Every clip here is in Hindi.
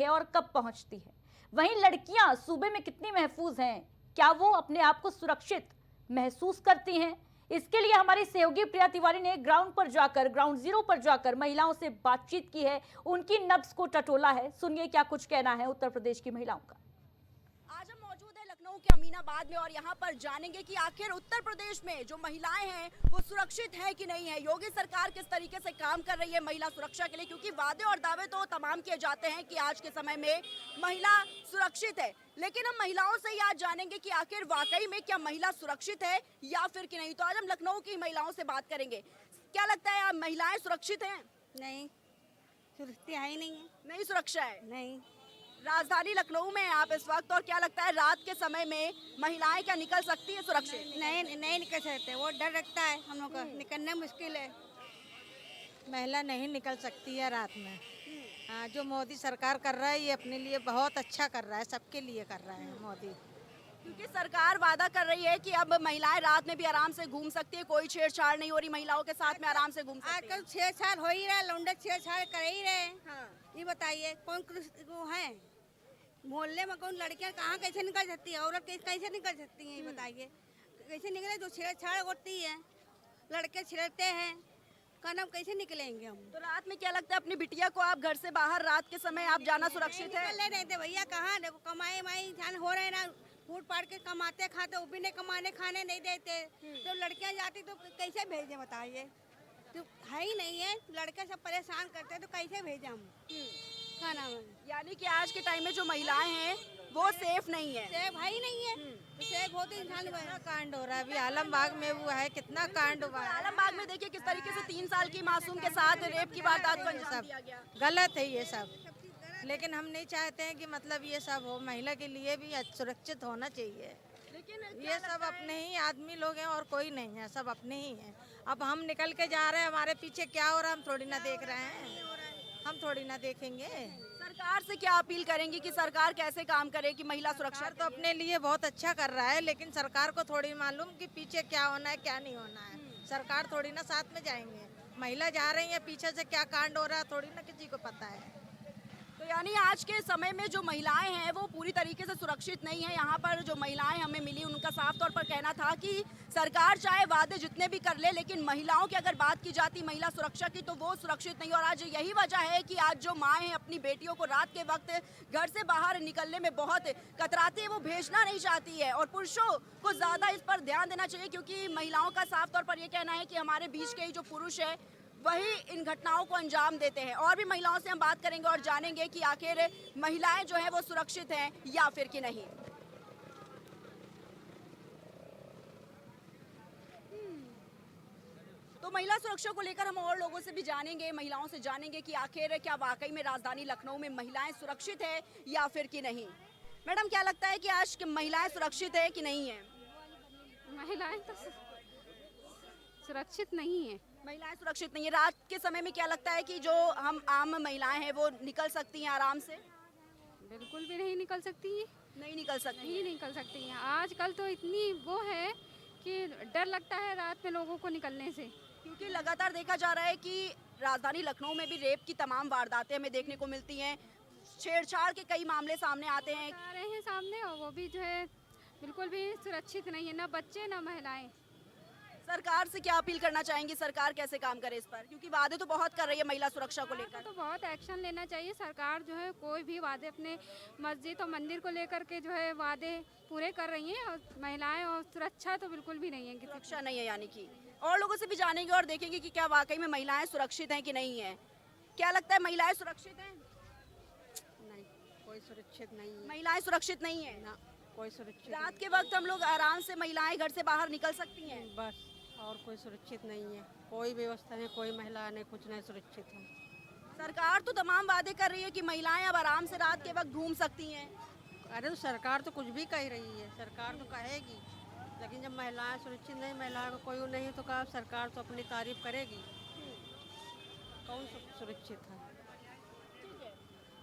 है और कब पहुंचती है। वहीं लड़कियां सूबे में कितनी महफूज हैं, क्या वो अपने आप को सुरक्षित महसूस करती हैं? इसके लिए हमारी सहयोगी प्रिया तिवारी ने ग्राउंड जीरो पर जाकर महिलाओं से बातचीत की है, उनकी नब्ज को टटोला है। सुनिए क्या कुछ कहना है उत्तर प्रदेश की महिलाओं का। आज हम मौजूद हैं लखनऊ के अमीनाबाद में और यहाँ पर जानेंगे कि आखिर उत्तर प्रदेश में जो महिलाएं हैं वो सुरक्षित है कि नहीं है। योगी सरकार किस तरीके से काम कर रही है महिला सुरक्षा के लिए, क्योंकि वादे और दावे तो तमाम किए जाते हैं कि आज के समय में महिला सुरक्षित है, लेकिन हम महिलाओं से ही आज जानेंगे कि आखिर वाकई में क्या महिला सुरक्षित है या फिर कि नहीं। तो आज हम लखनऊ की महिलाओं से बात करेंगे। क्या लगता है, महिलाएं सुरक्षित हैं? नहीं, सुरक्षित है ही नहीं है। नहीं सुरक्षा है। नहीं, राजधानी लखनऊ में हैं आप इस वक्त, और क्या लगता है रात के समय में महिलाएं क्या निकल सकती है सुरक्षित? नहीं निकल सकते, वो डर रखता है हम लोग का, निकलना मुश्किल है। महिला नहीं निकल सकती है रात में। हाँ, जो मोदी सरकार कर रहा है ये अपने लिए बहुत अच्छा कर रहा है, सबके लिए कर रहा है मोदी। क्योंकि सरकार वादा कर रही है कि अब महिलाएं रात में भी आराम से घूम सकती है, कोई छेड़छाड़ नहीं हो रही, महिलाओं के साथ में आराम से घूम सकती है। आजकल छेड़छाड़ हो ही रहा है, लौंडे छेड़छाड़ कर ही रहे हैं। हाँ। ये बताइए कौन वो है मोहल्ले में, कौन लड़कियां कहाँ कैसे निकल सकती है, औरत कैसे निकल सकती है, ये बताइए। कैसे निकले, जो छेड़छाड़ होती है, लड़के छेड़ते हैं, का नाम कैसे निकलेंगे हम। तो रात में क्या लगता है अपनी बिटिया को आप घर से बाहर रात के समय आप जाना सुरक्षित है? निकल नहीं थे भैया, कहाँ कमाए माई इंसान हो रहे ना, फूट पाट के कमाते खाते, वो भी नहीं कमाने खाने नहीं देते। तो लड़कियां जाती तो कैसे भेजे बताइए, तो है ही नहीं है, लड़के सब परेशान करते हैं तो कैसे भेजे हम। क्या नाम है, यानी कि आज के टाइम में जो महिलाएं हैं वो सेफ नहीं है। सेफ है ही नहीं है, तो सेफ होते इंसान कितना कांड हो रहा है अभी आलमबाग में, वो है कितना कांड हुआ है। आलमबाग में देखिए किस तरीके से 3 साल की मासूम के साथ रेप की वारदात को अंजाम दिया गया। गलत है ये सब, लेकिन हम नहीं चाहते हैं कि मतलब ये सब हो। महिला के लिए भी सुरक्षित होना चाहिए। लेकिन ये सब अपने ही आदमी लोग हैं और कोई नहीं है, सब अपने ही हैं। अब हम निकल के जा रहे हैं, हमारे पीछे क्या हो रहा है हम थोड़ी ना देख रहे हैं, हम थोड़ी ना देखेंगे। सरकार से क्या अपील करेंगी कि सरकार कैसे काम करे कि महिला सुरक्षा सरकार तो अपने लिए बहुत अच्छा कर रहा है, लेकिन सरकार को थोड़ी मालूम कि पीछे क्या होना है क्या नहीं होना है। सरकार थोड़ी ना साथ में जाएंगे, महिला जा रही है पीछे से क्या कांड हो रहा है थोड़ी ना किसी को पता है। तो यानी आज के समय में जो महिलाएं हैं वो पूरी तरीके से सुरक्षित नहीं है। यहाँ पर जो महिलाएं हमें मिली उनका साफ तौर पर कहना था कि सरकार चाहे वादे जितने भी कर ले, लेकिन महिलाओं की अगर बात की जाती महिला सुरक्षा की तो वो सुरक्षित नहीं। और आज यही वजह है कि आज जो माएँ हैं अपनी बेटियों को रात के वक्त घर से बाहर निकलने में बहुत कतराती है, वो भेजना नहीं चाहती है। और पुरुषों को ज़्यादा इस पर ध्यान देना चाहिए, क्योंकि महिलाओं का साफ तौर पर यह कहना है कि हमारे बीच के ही जो पुरुष है वही इन घटनाओं को अंजाम देते हैं। और भी महिलाओं से हम बात करेंगे और जानेंगे कि आखिर महिलाएं जो हैं वो सुरक्षित हैं या फिर कि नहीं। तो महिला सुरक्षा को लेकर हम और लोगों से भी जानेंगे, महिलाओं से जानेंगे कि आखिर क्या वाकई में राजधानी लखनऊ में महिलाएं सुरक्षित है या फिर कि नहीं। मैडम, क्या लगता है कि आज महिलाएं सुरक्षित है कि नहीं है? महिलाएं तो सुरक्षित नहीं है। महिलाएं सुरक्षित नहीं है। रात के समय में क्या लगता है कि जो हम आम महिलाएं हैं वो निकल सकती हैं आराम से? बिल्कुल भी नहीं निकल सकती है, नहीं निकल सकती नहीं निकल सकती हैं। आजकल तो इतनी वो है कि डर लगता है रात में लोगों को निकलने से, क्योंकि लगातार देखा जा रहा है कि राजधानी लखनऊ में भी रेप की तमाम वारदातें हमें देखने को मिलती हैं, छेड़छाड़ के कई मामले सामने आते हैं। आ रहे हैं सामने, और वो भी जो है बिल्कुल भी सुरक्षित नहीं है, ना बच्चे ना महिलाएं। सरकार से क्या अपील करना चाहेंगी, सरकार कैसे काम करे इस पर, क्योंकि वादे तो बहुत कर रही है महिला सुरक्षा को लेकर? तो बहुत एक्शन लेना चाहिए। सरकार जो है कोई भी वादे अपने मस्जिद और मंदिर को लेकर के जो है वादे पूरे कर रही हैं, और महिलाएं और सुरक्षा तो बिल्कुल भी नहीं है, सुरक्षा नहीं है। यानी कि और लोगों से भी जानेंगे और देखेंगे कि क्या वाकई में महिलाएं सुरक्षित हैं कि नहीं है। क्या लगता है, महिलाएं सुरक्षित हैं? नहीं, कोई सुरक्षित नहीं है। महिलाएं सुरक्षित नहीं है ना, कोई सुरक्षित रात के वक्त हम लोग आराम से महिलाएं घर से बाहर निकल सकती हैं? बस, और कोई सुरक्षित नहीं है। कोई व्यवस्था नहीं, कोई महिला नहीं, कुछ नहीं सुरक्षित है। सरकार तो तमाम वादे कर रही है कि महिलाएं अब आराम से रात के वक्त घूम सकती हैं। अरे तो सरकार तो कुछ भी कह रही है, सरकार तो कहेगी, लेकिन जब महिलाएं सुरक्षित नहीं, महिलाओं को कोई नहीं तो कहा सरकार तो अपनी तारीफ करेगी। कौन सुरक्षित है?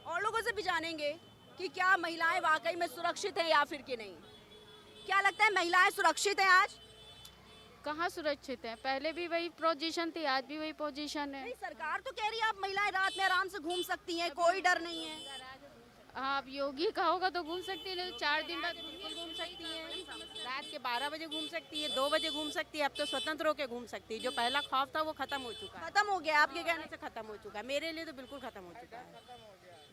और लोगों से भी जानेंगे कि क्या महिलाएं वाकई में सुरक्षित हैं या फिर कि नहीं। क्या लगता है, महिलाएं सुरक्षित हैं आज? कहाँ सुरक्षित है, पहले भी वही पोजीशन थी, आज भी वही पोजीशन है। नहीं, सरकार तो कह रही है अब महिलाएं रात में आराम से घूम सकती हैं, कोई डर नहीं है। आप योगी का होगा तो घूम सकती है, नहीं तो 4 दिन बाद बिल्कुल घूम सकती है। रात के 12 बजे घूम सकती है, 2 बजे घूम सकती है, अब तो स्वतंत्र होकर घूम सकती है। जो पहला खौफ था वो खत्म हो चुका है। खत्म हो गया आपके कहने कहने से खत्म हो चुका है, मेरे लिए तो बिल्कुल खत्म हो चुका है।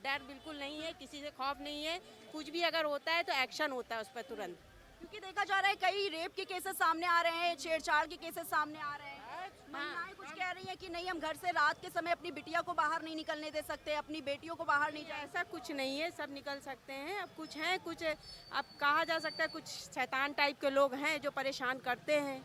डर बिल्कुल नहीं है, किसी से खौफ नहीं है। कुछ भी अगर होता है तो एक्शन होता है उस पर तुरंत। क्योंकि देखा जा रहा है कई रेप के केसेस सामने आ रहे हैं, छेड़छाड़ के केसेस सामने आ रहे हैं। महिलाएं कुछ कह रही हैं कि नहीं, हम घर से रात के समय अपनी बिटिया को बाहर नहीं निकलने दे सकते, अपनी बेटियों को बाहर नहीं जाए। ऐसा कुछ नहीं है, सब निकल सकते हैं। अब कुछ हैं, कुछ अब कहा जा सकता है कुछ शैतान टाइप के लोग हैं जो परेशान करते हैं।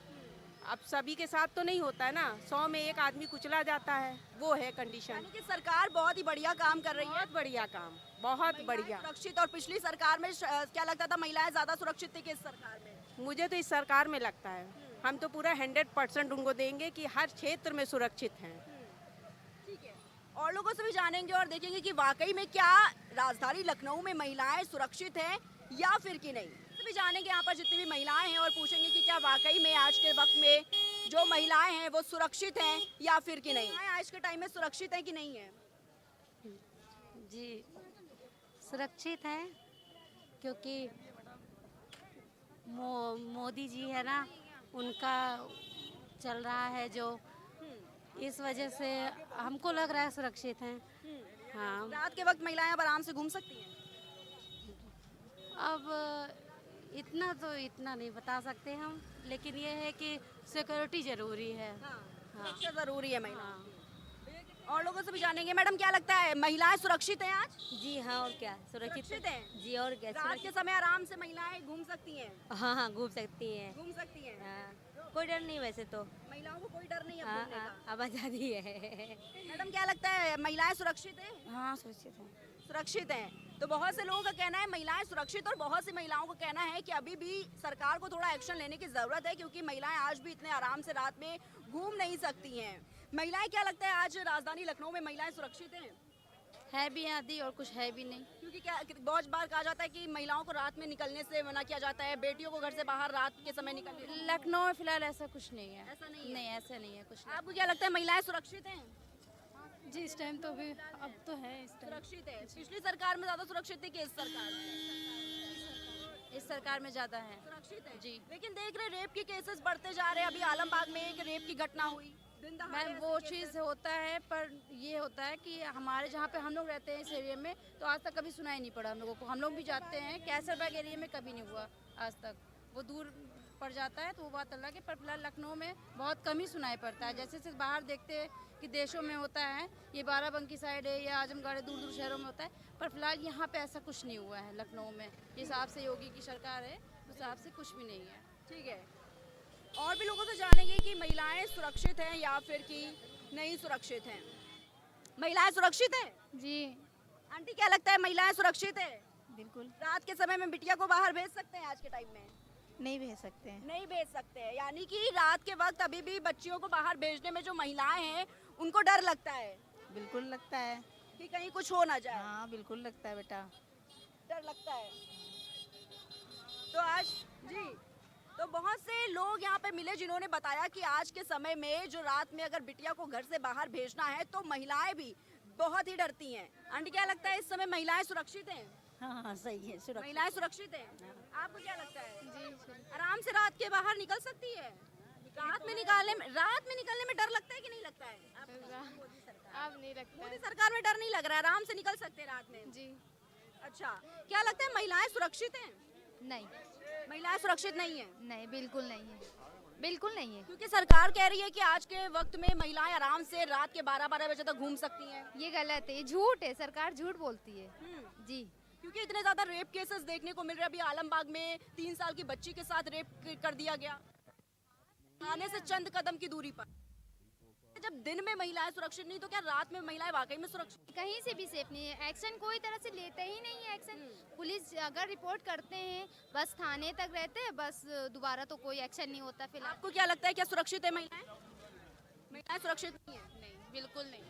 अब सभी के साथ तो नहीं होता है ना, 100 में एक आदमी कुचला जाता है, वो है कंडीशन। यानी कि सरकार बहुत ही बढ़िया काम कर रही है, बहुत बढ़िया काम, बहुत बढ़िया। सुरक्षित। और पिछली सरकार में क्या लगता था, महिलाएं ज्यादा सुरक्षित थी कि इस सरकार में? मुझे तो इस सरकार में लगता है हम तो पूरा 100% उनको देंगे कि हर क्षेत्र में सुरक्षित हैं। ठीक है, और लोगों से भी जानेंगे और देखेंगे कि वाकई में क्या राजधानी लखनऊ में महिलाएं सुरक्षित हैं या फिर कि नहीं। तो भी जानेंगे यहाँ पर जितनी भी महिलाएं हैं और पूछेंगे कि क्या वाकई में आज के वक्त में जो महिलाएं हैं वो सुरक्षित हैं या फिर कि नहीं। आज के टाइम में सुरक्षित है कि नहीं है? जी सुरक्षित हैं, क्योंकि मोदी जी है ना, उनका चल रहा है जो, इस वजह से हमको लग रहा है सुरक्षित हैं। हाँ, रात के वक्त महिलाएं अब आराम से घूम सकती हैं? अब इतना नहीं बता सकते हम, लेकिन ये है कि सिक्योरिटी जरूरी है। सुरक्षा जरूरी है महिला। और लोगों से भी जानेंगे, मैडम क्या लगता है महिलाएं सुरक्षित हैं आज? जी हाँ, और क्या सुरक्षित हैं? जी और क्या रात के समय आराम से महिलाएं घूम सकती हैं? हाँ हाँ, घूम सकती हैं। घूम सकती हैं। हाँ, कोई डर नहीं वैसे तो। महिलाओं को कोई डर नहीं है हाँ घूमने हाँ, का। अब आज़ादी है। मैडम क्या लगता है महिलाएं सुरक्षित हैं? हाँ सुरक्षित हैं। सुरक्षित हैं। तो बहुत से लोगों का कहना है महिलाएं सुरक्षित, और बहुत सी महिलाओं का कहना है कि अभी भी सरकार को थोड़ा एक्शन लेने की जरूरत है, क्योंकि महिलाएं आज भी इतने आराम से रात में घूम नहीं सकती हैं। महिलाएं क्या लगता है आज राजधानी लखनऊ में महिलाएं सुरक्षित हैं? है भी आदि और कुछ है भी नहीं। क्योंकि क्या बहुत बार कहा जाता है कि महिलाओं को रात में निकलने से मना किया जाता है, बेटियों को घर से बाहर रात के समय निकलने। लखनऊ में फिलहाल ऐसा कुछ नहीं है। ऐसा नहीं है? नहीं, ऐसा नहीं है कुछ। आपको क्या लगता है महिलाएं सुरक्षित हैं? जी इस टाइम तो भी अब तो है, इस टाइम सुरक्षित है। पिछली सरकार में ज्यादा सुरक्षित थी कि इस सरकार में? इस सरकार में ज्यादा है। सुरक्षित है जी। लेकिन देख रहे रेप के केसेस बढ़ते जा रहे हैं। अभी आलमबाग में एक रेप की घटना हुई। दिन दहाड़े मैम ऐसे वो cases- चीज़ होता है, पर ये होता है कि हमारे जहाँ पे हम लोग रहते हैं इस एरिया में, तो आज तक कभी सुनाई नहीं पड़ा हम लोगों को। हम लोग भी जाते हैं, कैसरबाग एरिया में कभी नहीं हुआ आज तक। वो दूर पड़ जाता है तो वो बात अलग है, पर फिलहाल लखनऊ में बहुत कम ही सुनाई पड़ता है। जैसे जैसे बाहर देखते हैं कि देशों में होता है, ये बाराबंकी साइड है या आजमगढ़ है, दूर दूर शहरों में होता है, पर फिलहाल यहाँ पे ऐसा कुछ नहीं हुआ है लखनऊ में। जिस हिसाब से योगी की सरकार है उस हिसाब से कुछ भी नहीं है। ठीक है, और भी लोगों से जानेंगे कि महिलाएं सुरक्षित हैं या फिर कि नहीं सुरक्षित हैं। महिलाएं सुरक्षित हैं? जी आंटी क्या लगता है महिलाएं सुरक्षित है? बिल्कुल रात के समय में बिटिया को बाहर भेज सकते हैं आज के टाइम में? नहीं भेज सकते हैं। नहीं भेज सकते हैं, यानी कि रात के वक्त अभी भी बच्चियों को बाहर भेजने में जो महिलाएं हैं उनको डर लगता है बिल्कुल लगता है। कि कहीं कुछ हो ना जाए। हाँ बिल्कुल लगता है बेटा। डर लगता है। तो आज जी, तो बहुत से लोग यहाँ पे मिले जिन्होंने बताया कि आज के समय में जो रात में अगर बिटिया को घर से बाहर भेजना है तो महिलाएं भी बहुत ही डरती हैं। आंटी क्या लगता है इस समय महिलाएं सुरक्षित हैं? हाँ सही है, सुरक्षित। महिलाएं सुरक्षित हैं? आपको क्या लगता है? आराम से रात के बाहर निकल सकती है? रात में निकलने में डर लगता है कि नहीं लगता है? अब नहीं लगता मोदी सरकार में डर नहीं लग रहा है, आराम से निकल सकते हैं रात में। जी अच्छा, क्या लगता है महिलाएं सुरक्षित हैं? नहीं महिलाएं सुरक्षित नहीं है? नहीं, बिल्कुल नहीं है, बिल्कुल नहीं है। क्योंकि सरकार कह रही है कि आज के वक्त में महिलाएं आराम से रात के 12-12 बजे तक घूम सकती हैं। ये गलत है, झूठ है, सरकार झूठ बोलती है। जी क्योंकि इतने ज्यादा रेप केसेस देखने को मिल रहे हैं। अभी आलमबाग में 3 साल की बच्ची के साथ रेप कर दिया गया, थाने से चंद कदम की दूरी पर। जब दिन में महिलाएं सुरक्षित नहीं तो क्या रात में महिलाएं वाकई में सुरक्षित? कहीं से भी सेफ नहीं है। एक्शन कोई तरह से लेते ही नहीं है। एक्शन पुलिस अगर रिपोर्ट करते हैं बस थाने तक रहते हैं, बस दोबारा तो कोई एक्शन नहीं होता फिलहाल। आपको क्या लगता है क्या सुरक्षित है महिलाएं? महिलाएं सुरक्षित नहीं है? नहीं बिल्कुल नहीं।